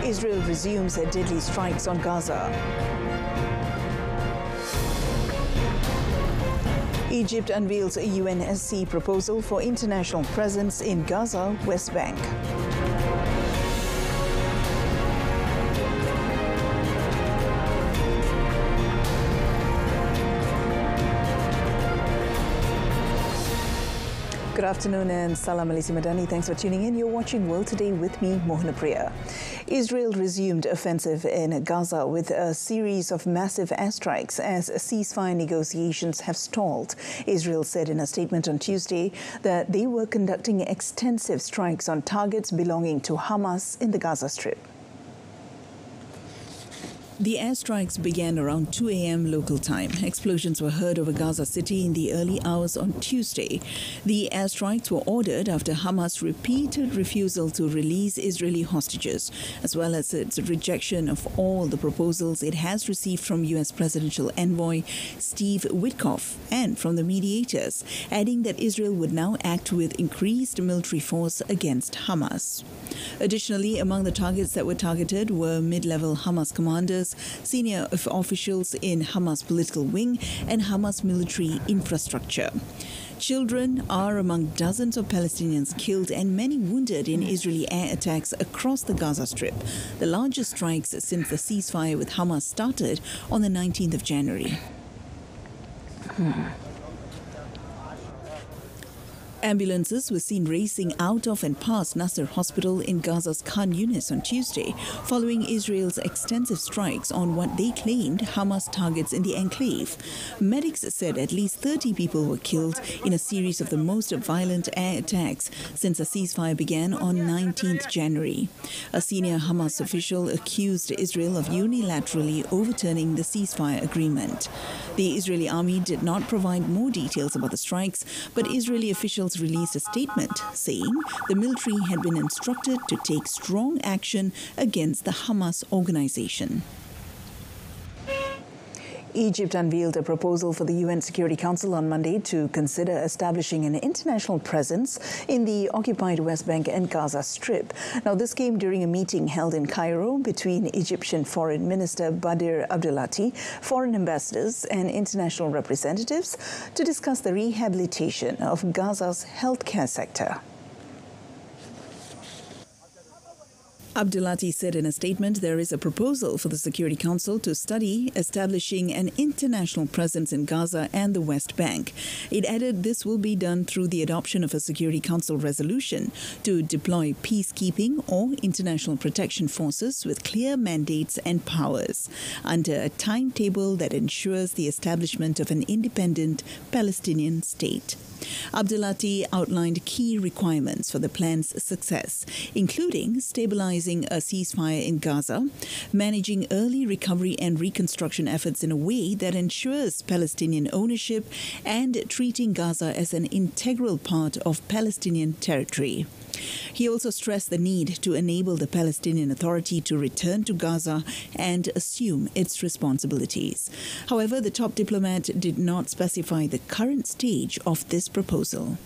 Israel resumes deadly strikes on Gaza. Egypt unveils a UNSC proposal for international presence in Gaza, West Bank. Good afternoon and Salam Malaysia Madani. Thanks for tuning in. You're watching World Today with me, Mohana Priya. Israel resumed offensive in Gaza with a series of massive airstrikes as ceasefire negotiations have stalled. Israel said in a statement on Tuesday that they were conducting extensive strikes on targets belonging to Hamas in the Gaza Strip. The airstrikes began around 2 a.m. local time. Explosions were heard over Gaza City in the early hours on Tuesday. The airstrikes were ordered after Hamas' repeated refusal to release Israeli hostages, as well as its rejection of all the proposals it has received from U.S. presidential envoy Steve Witkoff and from the mediators, adding that Israel would now act with increased military force against Hamas. Additionally, among the targets that were targeted were mid-level Hamas commanders, senior officials in Hamas political wing, and Hamas military infrastructure. Children are among dozens of Palestinians killed and many wounded in Israeli air attacks across the Gaza Strip, the largest strikes since the ceasefire with Hamas started on the 19th of January. Ambulances were seen racing out of and past Nasser Hospital in Gaza's Khan Yunis on Tuesday, following Israel's extensive strikes on what they claimed Hamas targets in the enclave. Medics said at least 30 people were killed in a series of the most violent air attacks since a ceasefire began on 19th January. A senior Hamas official accused Israel of unilaterally overturning the ceasefire agreement. The Israeli army did not provide more details about the strikes, but Israeli officials released a statement saying the military had been instructed to take strong action against the Hamas organization. Egypt unveiled a proposal for the UN Security Council on Monday to consider establishing an international presence in the occupied West Bank and Gaza Strip. Now, this came during a meeting held in Cairo between Egyptian Foreign Minister Badr Abdelati, foreign ambassadors and international representatives to discuss the rehabilitation of Gaza's healthcare sector. Abdelati said in a statement there is a proposal for the Security Council to study establishing an international presence in Gaza and the West Bank. It added this will be done through the adoption of a Security Council resolution to deploy peacekeeping or international protection forces with clear mandates and powers under a timetable that ensures the establishment of an independent Palestinian state. Abdelati outlined key requirements for the plan's success, including stabilizing a ceasefire in Gaza, managing early recovery and reconstruction efforts in a way that ensures Palestinian ownership, and treating Gaza as an integral part of Palestinian territory. He also stressed the need to enable the Palestinian Authority to return to Gaza and assume its responsibilities. However, the top diplomat did not specify the current stage of this proposal.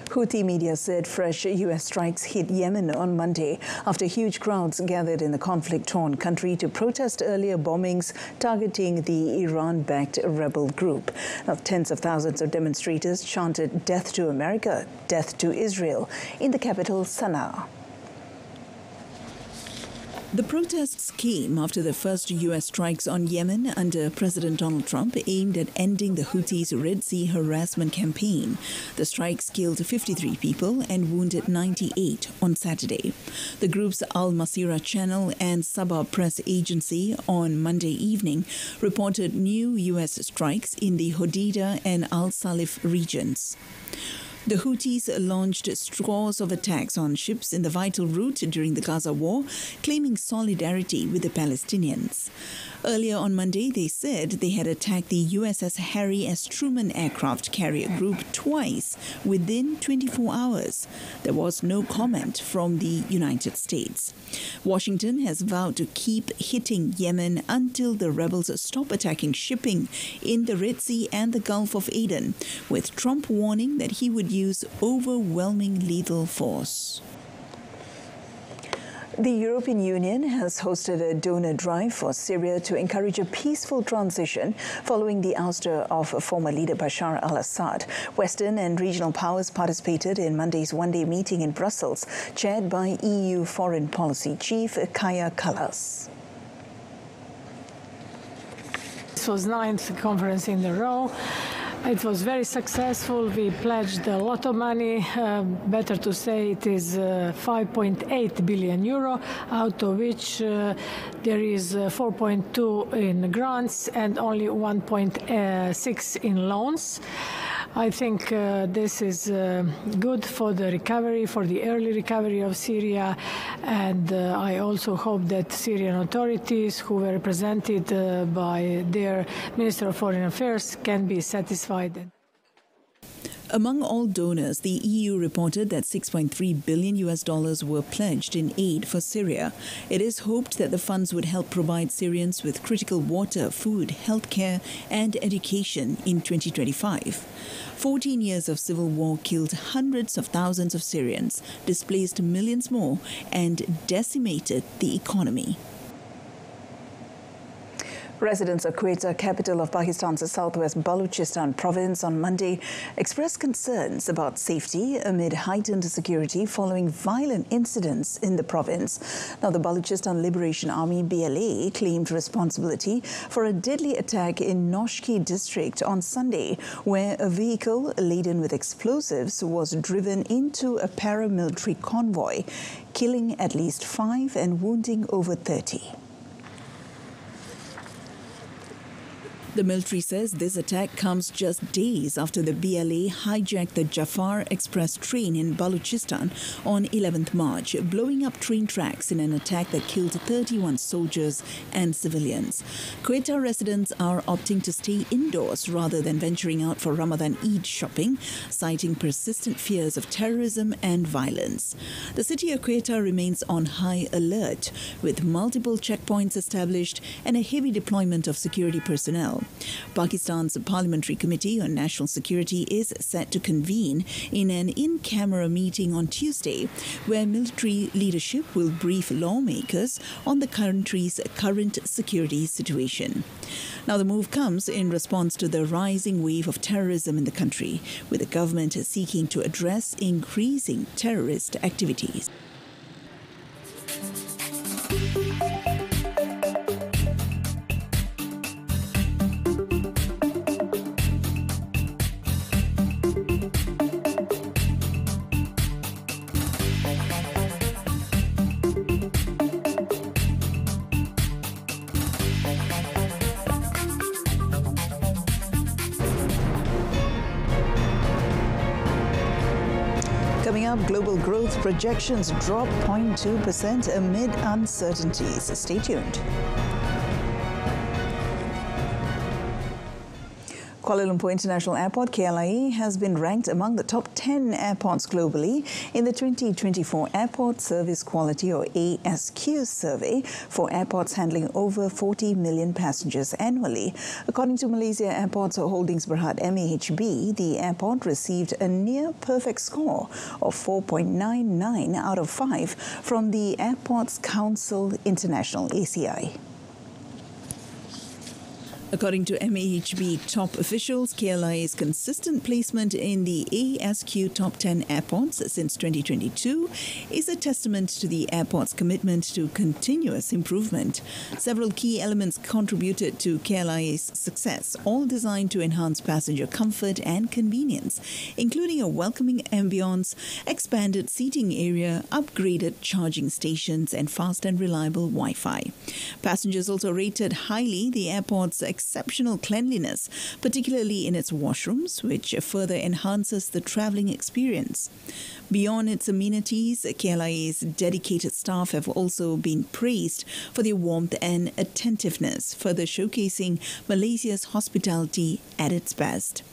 Houthi media said fresh U.S. strikes hit Yemen on Monday after huge crowds gathered in the conflict-torn country to protest earlier bombings targeting the Iran-backed rebel group. Now, tens of thousands of demonstrators chanted "Death to America, Death to Israel" in the capital, Sana'a. The protests came after the first U.S. strikes on Yemen under President Donald Trump aimed at ending the Houthis' Red Sea harassment campaign. The strikes killed 53 people and wounded 98 on Saturday. The group's Al Masirah channel and Sabah press agency on Monday evening reported new U.S. strikes in the Hodeidah and Al Salif regions. The Houthis launched scores of attacks on ships in the vital route during the Gaza war, claiming solidarity with the Palestinians. Earlier on Monday, they said they had attacked the USS Harry S. Truman aircraft carrier group twice within 24 hours. There was no comment from the United States. Washington has vowed to keep hitting Yemen until the rebels stop attacking shipping in the Red Sea and the Gulf of Aden, with Trump warning that he would use overwhelming lethal force. The European Union has hosted a donor drive for Syria to encourage a peaceful transition following the ouster of former leader Bashar al-Assad. Western and regional powers participated in Monday's one-day meeting in Brussels, chaired by EU Foreign Policy Chief Kaja Kallas. This was 9th conference in a row. It was very successful. We pledged a lot of money. Better to say it is 5.8 billion euro, out of which there is 4.2 in grants and only 1.6 in loans. I think this is good for the recovery, for the early recovery of Syria, and I also hope that Syrian authorities, who were represented by their Minister of Foreign Affairs, can be satisfied. Among all donors, the EU reported that $6.3 billion were pledged in aid for Syria. It is hoped that the funds would help provide Syrians with critical water, food, healthcare and education in 2025. 14 years of civil war killed hundreds of thousands of Syrians, displaced millions more and decimated the economy. Residents of Quetta, capital of Pakistan's southwest Balochistan province, on Monday expressed concerns about safety amid heightened security following violent incidents in the province. Now, the Balochistan Liberation Army, BLA, claimed responsibility for a deadly attack in Noshki district on Sunday, where a vehicle laden with explosives was driven into a paramilitary convoy, killing at least 5 and wounding over 30. The military says this attack comes just days after the BLA hijacked the Jafar Express train in Balochistan on 11th March, blowing up train tracks in an attack that killed 31 soldiers and civilians. Quetta residents are opting to stay indoors rather than venturing out for Ramadan Eid shopping, citing persistent fears of terrorism and violence. The city of Quetta remains on high alert, with multiple checkpoints established and a heavy deployment of security personnel. Pakistan's Parliamentary Committee on National Security is set to convene in an in-camera meeting on Tuesday, where military leadership will brief lawmakers on the country's current security situation. Now, the move comes in response to the rising wave of terrorism in the country, with the government seeking to address increasing terrorist activities. Coming up, global growth projections drop 0.2% amid uncertainties. Stay tuned. Kuala Lumpur International Airport, KLIA, has been ranked among the top 10 airports globally in the 2024 Airport Service Quality, or ASQ, survey for airports handling over 40 million passengers annually. According to Malaysia Airports Holdings Berhad MAHB, the airport received a near-perfect score of 4.99 out of 5 from the Airports Council International, ACI. According to MAHB top officials, KLIA's consistent placement in the ASQ Top 10 airports since 2022 is a testament to the airport's commitment to continuous improvement. Several key elements contributed to KLIA's success, all designed to enhance passenger comfort and convenience, including a welcoming ambience, expanded seating area, upgraded charging stations, and fast and reliable Wi-Fi. Passengers also rated highly the airport's exceptional cleanliness, particularly in its washrooms, which further enhances the travelling experience. Beyond its amenities, KLIA's dedicated staff have also been praised for their warmth and attentiveness, further showcasing Malaysia's hospitality at its best.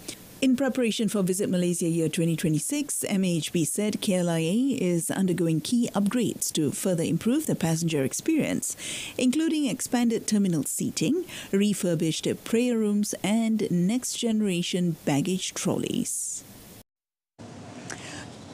In preparation for Visit Malaysia Year 2026, MAHB said KLIA is undergoing key upgrades to further improve the passenger experience, including expanded terminal seating, refurbished prayer rooms, and next-generation baggage trolleys.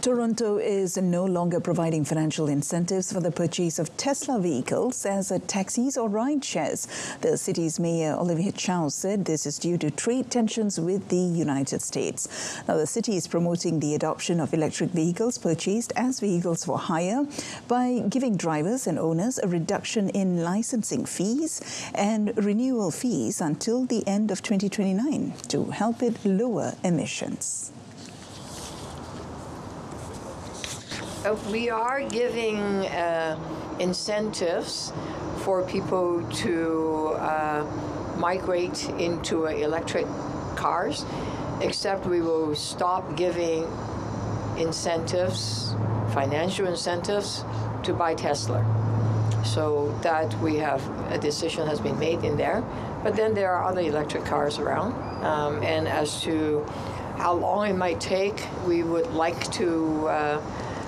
Toronto is no longer providing financial incentives for the purchase of Tesla vehicles as taxis or ride shares. The city's mayor, Olivia Chow, said this is due to trade tensions with the United States. Now, the city is promoting the adoption of electric vehicles purchased as vehicles for hire by giving drivers and owners a reduction in licensing fees and renewal fees until the end of 2029 to help it lower emissions. We are giving incentives for people to migrate into electric cars, except we will stop giving incentives, financial incentives, to buy Tesla. So that we have a decision has been made in there. But then there are other electric cars around. And as to how long it might take, we would like to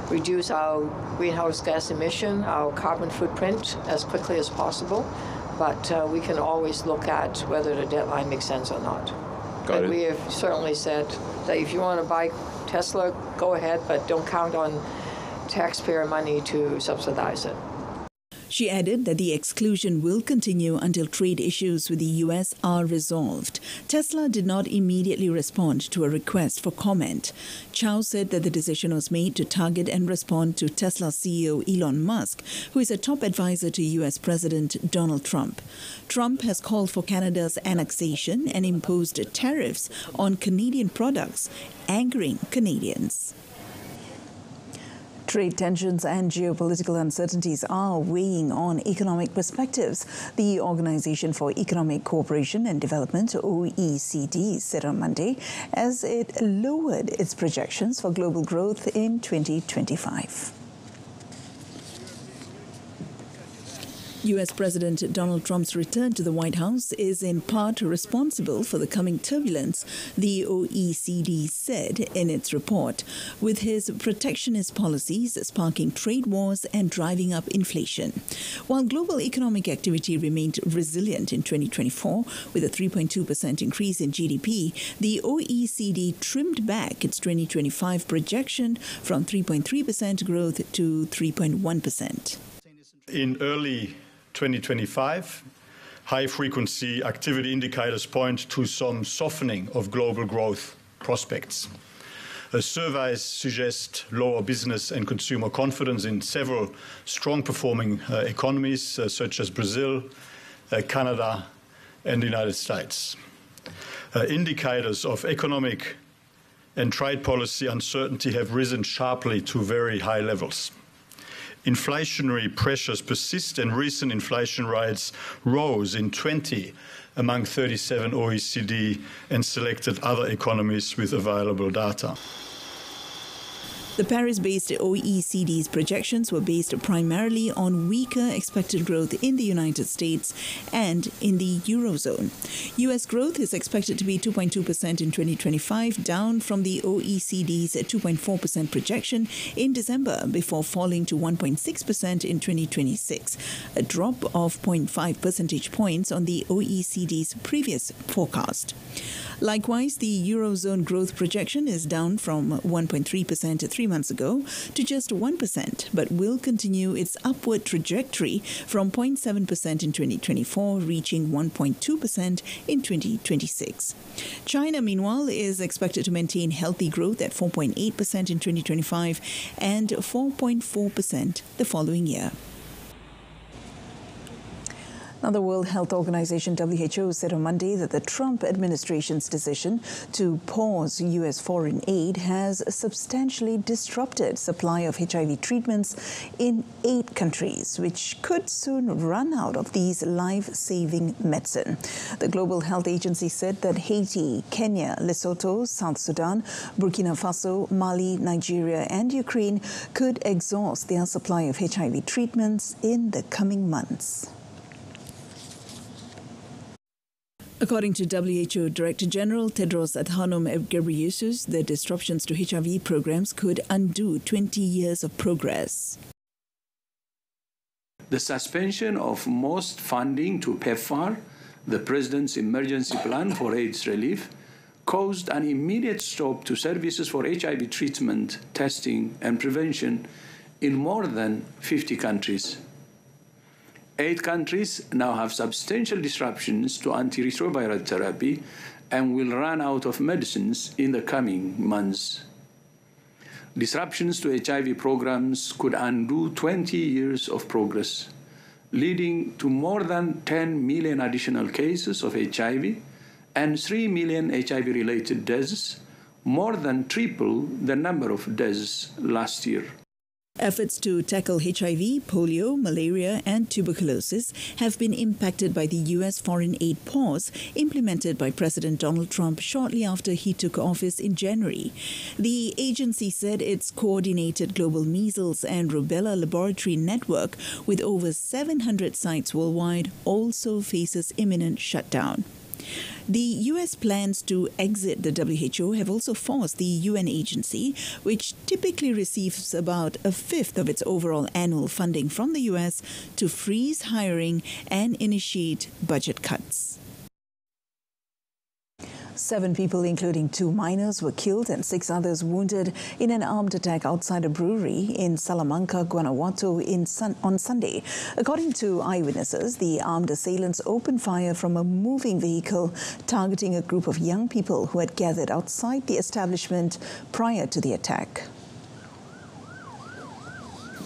reduce our greenhouse gas emission, our carbon footprint as quickly as possible. But we can always look at whether the deadline makes sense or not. Got it. We have certainly said that if you want to buy Tesla, go ahead, but don't count on taxpayer money to subsidize it. She added that the exclusion will continue until trade issues with the U.S. are resolved. Tesla did not immediately respond to a request for comment. Chow said that the decision was made to target and respond to Tesla CEO Elon Musk, who is a top advisor to U.S. President Donald Trump. Trump has called for Canada's annexation and imposed tariffs on Canadian products, angering Canadians. Trade tensions and geopolitical uncertainties are weighing on economic perspectives. The Organization for Economic Cooperation and Development, OECD, said on Monday as it lowered its projections for global growth in 2025. U.S. President Donald Trump's return to the White House is in part responsible for the coming turbulence, the OECD said in its report, with his protectionist policies sparking trade wars and driving up inflation. While global economic activity remained resilient in 2024, with a 3.2% increase in GDP, the OECD trimmed back its 2025 projection from 3.3% growth to 3.1%. In early 2025, high-frequency activity indicators point to some softening of global growth prospects. Surveys suggest lower business and consumer confidence in several strong-performing economies, such as Brazil, Canada, and the United States. Indicators of economic and trade policy uncertainty have risen sharply to very high levels. Inflationary pressures persist, and recent inflation rates rose in 20 among 37 OECD and selected other economies with available data. The Paris-based OECD's projections were based primarily on weaker expected growth in the United States and in the Eurozone. U.S. growth is expected to be 2.2% in 2025, down from the OECD's 2.4% projection in December, before falling to 1.6% in 2026, a drop of 0.5 percentage points on the OECD's previous forecast. Likewise, the Eurozone growth projection is down from 1.3% 3 months ago to just 1%, but will continue its upward trajectory from 0.7% in 2024, reaching 1.2% in 2026. China, meanwhile, is expected to maintain healthy growth at 4.8% in 2025 and 4.4% the following year. Now, the World Health Organization, WHO, said on Monday that the Trump administration's decision to pause U.S. foreign aid has substantially disrupted supply of HIV treatments in 8 countries, which could soon run out of these life-saving medicine. The Global Health Agency said that Haiti, Kenya, Lesotho, South Sudan, Burkina Faso, Mali, Nigeria, and Ukraine could exhaust their supply of HIV treatments in the coming months. According to WHO Director General Tedros Adhanom Ghebreyesus, the disruptions to HIV programs could undo 20 years of progress. The suspension of most funding to PEPFAR, the President's emergency plan for AIDS relief, caused an immediate stop to services for HIV treatment, testing, and prevention in more than 50 countries. 8 countries now have substantial disruptions to antiretroviral therapy and will run out of medicines in the coming months. Disruptions to HIV programs could undo 20 years of progress, leading to more than 10 million additional cases of HIV and 3 million HIV-related deaths, more than triple the number of deaths last year. Efforts to tackle HIV, polio, malaria and tuberculosis have been impacted by the U.S. foreign aid pause implemented by President Donald Trump shortly after he took office in January. The agency said its coordinated global measles and rubella laboratory network with over 700 sites worldwide also faces imminent shutdown. The U.S. plans to exit the WHO have also forced the UN agency, which typically receives about a fifth of its overall annual funding from the U.S., to freeze hiring and initiate budget cuts. 7 people, including 2 minors, were killed and 6 others wounded in an armed attack outside a brewery in Salamanca, Guanajuato on Sunday. According to eyewitnesses, the armed assailants opened fire from a moving vehicle targeting a group of young people who had gathered outside the establishment prior to the attack.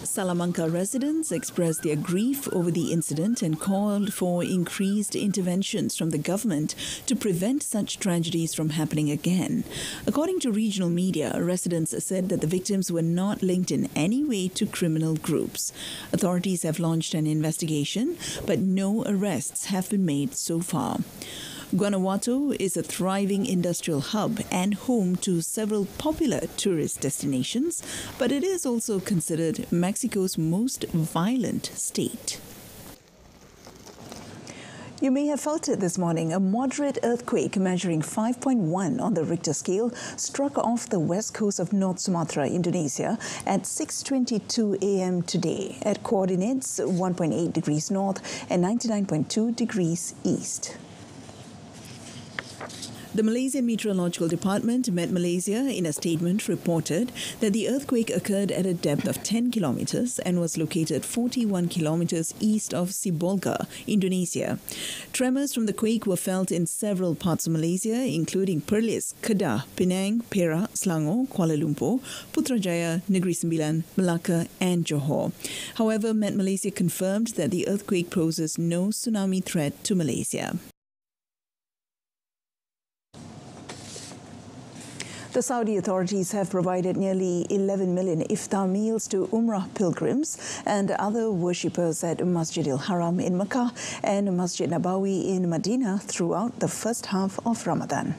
Salamanca residents expressed their grief over the incident and called for increased interventions from the government to prevent such tragedies from happening again. According to regional media, residents said that the victims were not linked in any way to criminal groups. Authorities have launched an investigation, but no arrests have been made so far. Guanajuato is a thriving industrial hub and home to several popular tourist destinations, but it is also considered Mexico's most violent state. You may have felt it this morning. A moderate earthquake measuring 5.1 on the Richter scale struck off the west coast of North Sumatra, Indonesia at 6:22 a.m. today at coordinates 1.8 degrees north and 99.2 degrees east. The Malaysian Meteorological Department, Met Malaysia, in a statement reported that the earthquake occurred at a depth of 10 kilometers and was located 41 kilometers east of Sibolga, Indonesia. Tremors from the quake were felt in several parts of Malaysia, including Perlis, Kedah, Penang, Perak, Selangor, Kuala Lumpur, Putrajaya, Negeri Sembilan, Melaka and Johor. However, Met Malaysia confirmed that the earthquake poses no tsunami threat to Malaysia. The Saudi authorities have provided nearly 11 million iftar meals to Umrah pilgrims and other worshippers at Masjid al-Haram in Mecca and Masjid Nabawi in Medina throughout the first half of Ramadan.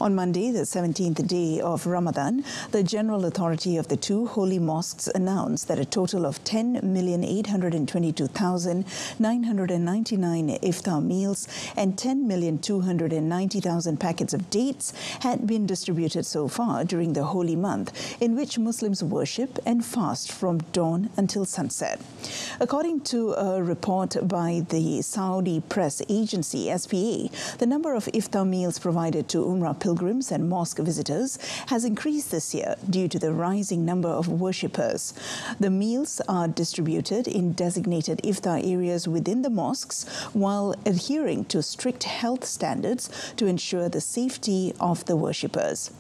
On Monday, the 17th day of Ramadan, the General Authority of the 2 holy mosques announced that a total of 10,822,999 iftar meals and 10,290,000 packets of dates had been distributed so far during the holy month, in which Muslims worship and fast from dawn until sunset. According to a report by the Saudi press agency, SPA, the number of iftar meals provided to Umrah pilgrims and mosque visitors has increased this year due to the rising number of worshippers. The meals are distributed in designated iftar areas within the mosques while adhering to strict health standards to ensure the safety of the worshippers.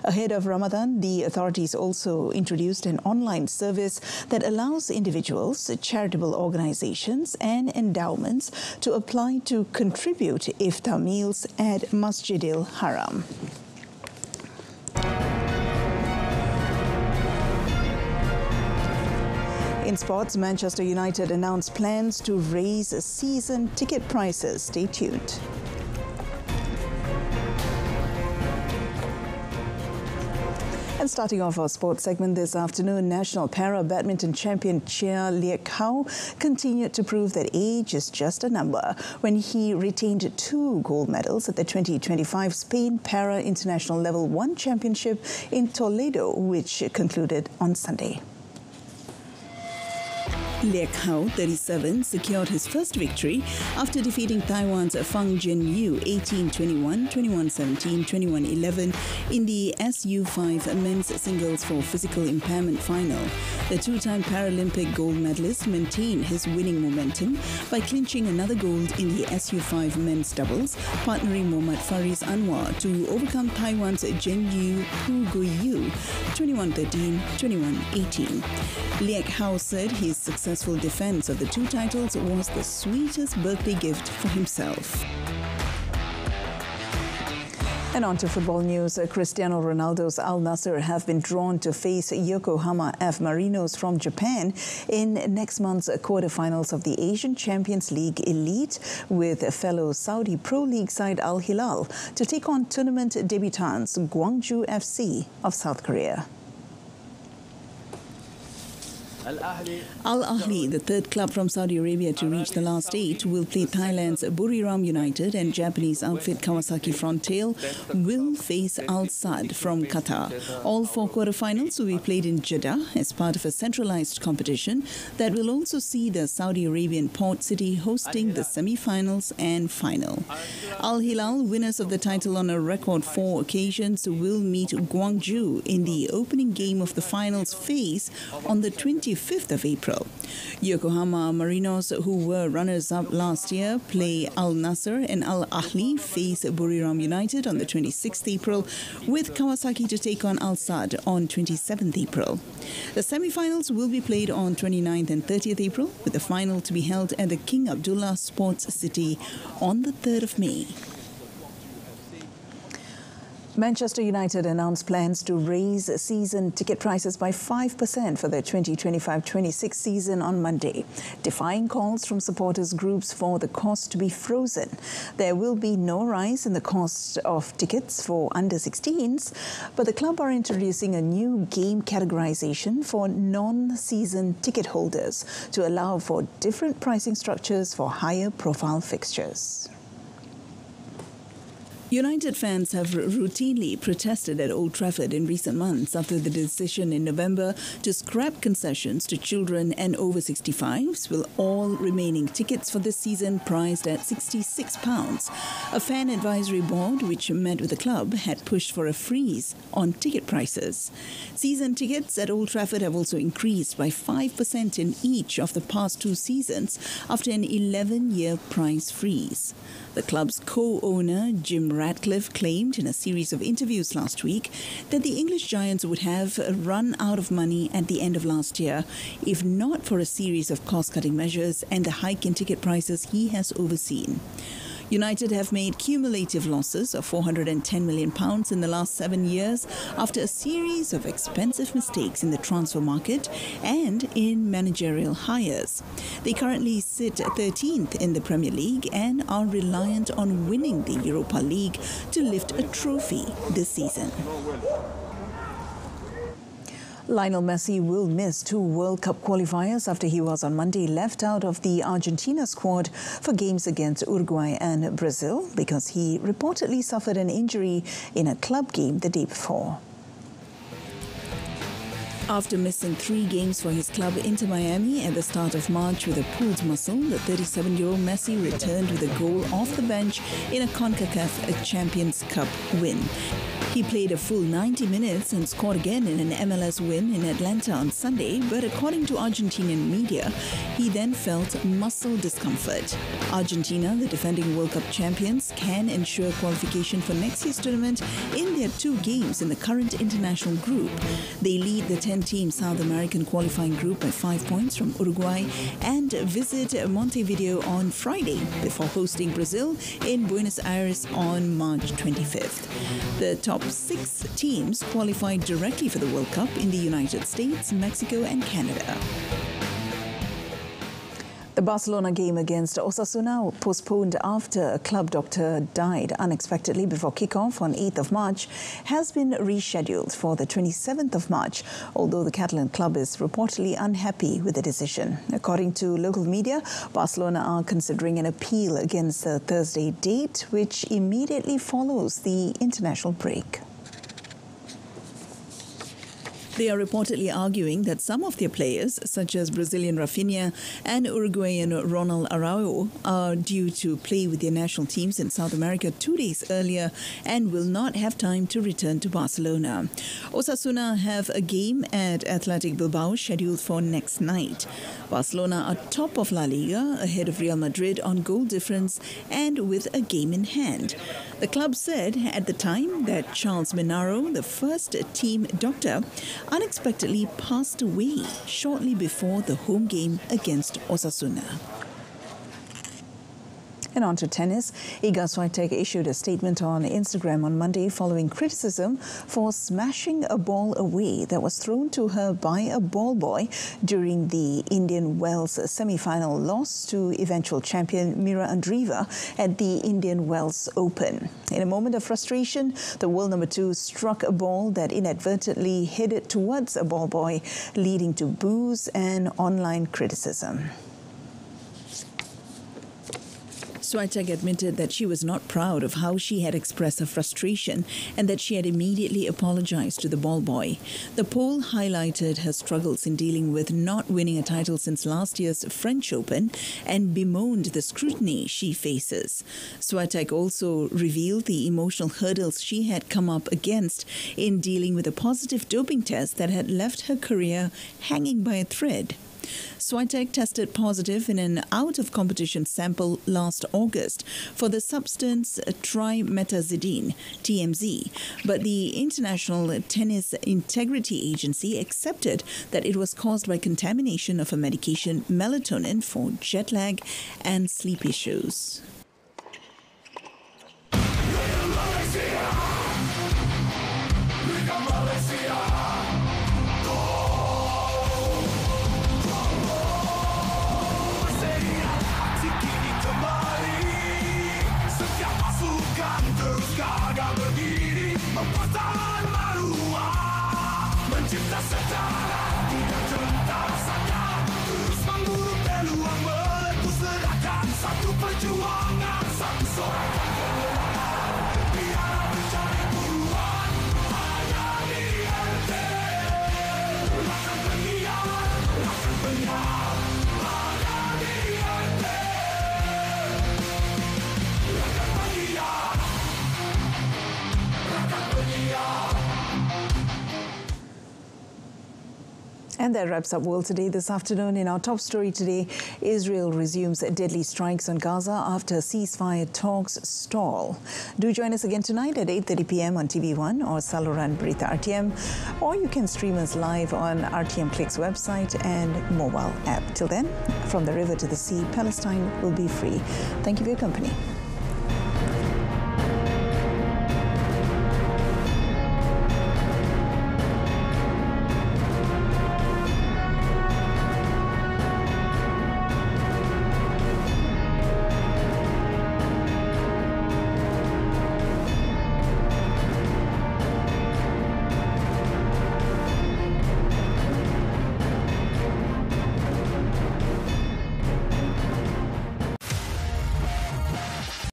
Ahead of Ramadan, the authorities also introduced an online service that allows individuals, charitable organizations and endowments to apply to contribute iftar meals at Masjid al-Haram. In sports, Manchester United announced plans to raise season ticket prices. Stay tuned. And starting off our sports segment this afternoon, national para badminton champion Chia Liek Hao continued to prove that age is just a number when he retained 2 gold medals at the 2025 Spain Para International Level 1 Championship in Toledo, which concluded on Sunday. Liek Hao, 37, secured his first victory after defeating Taiwan's Fang Jianyu 18-21, 21-17, 21-11 in the SU5 men's singles for physical impairment final. The two-time Paralympic gold medalist maintained his winning momentum by clinching another gold in the SU5 men's doubles, partnering Muhammad Faris Anwar to overcome Taiwan's Zhenyu Hu Guiyu 21-13, 21-18. Liek Hao said his successful defense of the two titles was the sweetest birthday gift for himself. And on to football news. Cristiano Ronaldo's Al Nassr have been drawn to face Yokohama F. Marinos from Japan in next month's quarterfinals of the Asian Champions League Elite, with fellow Saudi Pro League side Al Hilal to take on tournament debutants Gwangju FC of South Korea. Al Ahly, the third club from Saudi Arabia to reach the last eight, will play Thailand's Buriram United, and Japanese outfit Kawasaki Frontale will face Al Sadd from Qatar. All four quarterfinals will be played in Jeddah as part of a centralized competition that will also see the Saudi Arabian port city hosting the semi-finals and final. Al Hilal, winners of the title on a record 4 occasions, will meet Gwangju in the opening game of the finals phase on the 25th of April. Yokohama Marinos, who were runners-up last year, play Al Nassr, and Al Ahly face Buriram United on the 26th April, with Kawasaki to take on Al Sadd on 27th April. The semi-finals will be played on 29th and 30th April, with the final to be held at the King Abdullah Sports City on the 3rd of May. Manchester United announced plans to raise season ticket prices by 5% for the 2025-26 season on Monday, defying calls from supporters groups for the cost to be frozen. There will be no rise in the cost of tickets for under-16s, but the club are introducing a new game categorization for non-season ticket holders to allow for different pricing structures for higher profile fixtures. United fans have routinely protested at Old Trafford in recent months after the decision in November to scrap concessions to children and over 65s, with all remaining tickets for this season priced at £66. A fan advisory board, which met with the club, had pushed for a freeze on ticket prices. Season tickets at Old Trafford have also increased by 5% in each of the past 2 seasons after an 11-year price freeze. The club's co-owner, Jim Ratcliffe, claimed in a series of interviews last week that the English Giants would have run out of money at the end of last year if not for a series of cost-cutting measures and the hike in ticket prices he has overseen. United have made cumulative losses of £410 million in the last 7 years after a series of expensive mistakes in the transfer market and in managerial hires. They currently sit 13th in the Premier League and are reliant on winning the Europa League to lift a trophy this season. Lionel Messi will miss 2 World Cup qualifiers after he was on Monday left out of the Argentina squad for games against Uruguay and Brazil because he reportedly suffered an injury in a club game the day before. After missing 3 games for his club Inter Miami at the start of March with a pulled muscle, the 37-year-old Messi returned with a goal off the bench in a CONCACAF Champions Cup win. He played a full 90 minutes and scored again in an MLS win in Atlanta on Sunday, but according to Argentinian media, he then felt muscle discomfort. Argentina, the defending World Cup champions, can ensure qualification for next year's tournament in their 2 games in the current international group. They lead the 10-team South American qualifying group by 5 points from Uruguay and visit Montevideo on Friday before hosting Brazil in Buenos Aires on March 25th. The top 6 teams qualified directly for the World Cup in the United States, Mexico and Canada. The Barcelona game against Osasuna, postponed after a club doctor died unexpectedly before kickoff on 8th of March, has been rescheduled for the 27th of March, although the Catalan club is reportedly unhappy with the decision. According to local media, Barcelona are considering an appeal against the Thursday date, which immediately follows the international break. They are reportedly arguing that some of their players, such as Brazilian Rafinha and Uruguayan Ronald Araujo, are due to play with their national teams in South America 2 days earlier and will not have time to return to Barcelona. Osasuna have a game at Athletic Bilbao scheduled for next night. Barcelona are top of La Liga, ahead of Real Madrid on goal difference and with a game in hand. The club said at the time that Charles Minaro, the first team doctor, unexpectedly passed away shortly before the home game against Osasuna. And on to tennis. Iga Swiatek issued a statement on Instagram on Monday following criticism for smashing a ball away that was thrown to her by a ball boy during the Indian Wells semi-final loss to eventual champion Mira Andreeva at the Indian Wells Open. In a moment of frustration, the world number 2 struck a ball that inadvertently headed towards a ball boy, leading to boos and online criticism. Swiatek admitted that she was not proud of how she had expressed her frustration and that she had immediately apologized to the ball boy. The poll highlighted her struggles in dealing with not winning a title since last year's French Open and bemoaned the scrutiny she faces. Swiatek also revealed the emotional hurdles she had come up against in dealing with a positive doping test that had left her career hanging by a thread. Swiatek tested positive in an out-of-competition sample last August for the substance trimetazidine, TMZ, but the International Tennis Integrity Agency accepted that it was caused by contamination of a medication, melatonin, for jet lag and sleep issues. And that wraps up World Today this afternoon. In our top story today, Israel resumes deadly strikes on Gaza after ceasefire talks stall. Do join us again tonight at 8:30 p.m. on TV1 or Saluran Berita RTM, or you can stream us live on RTM Click's website and mobile app. Till then, from the river to the sea, Palestine will be free. Thank you for your company.